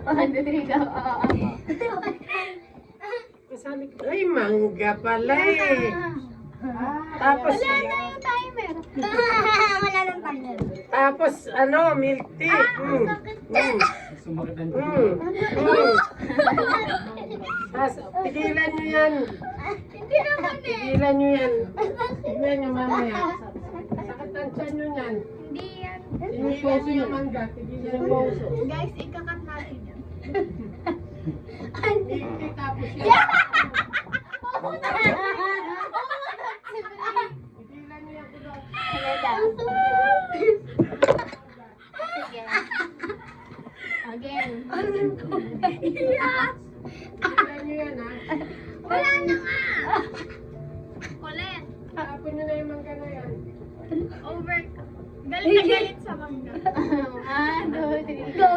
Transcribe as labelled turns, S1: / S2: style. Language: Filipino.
S1: 1, 2, 3, go.
S2: Kasali ko. Ay, mangga pala eh. Tapos,
S1: Wala na yung timer. Wala nang timer.
S2: tapos ano, milk tea. Tigilan nyo yan.
S1: Hindi naman eh.
S2: Tigilan nyo yan. Tigilan nyo mamaya. Sakit ang tiyan nyo yan.
S1: Hindi yan.
S2: Tigilan nyo yung mangga. Tigilan yung puso.
S1: Guys, ikakat natin yan.
S2: Milk tea tapos yan. Tigilan nyo yan.
S1: Sige. Again.
S2: Tigilan nyo yan ha.
S1: Wala na nga. Kulit.
S2: Tapon nyo na yung mangga na yan.
S1: Over. Galit na galit sa mangga. 1, 2, 3, go.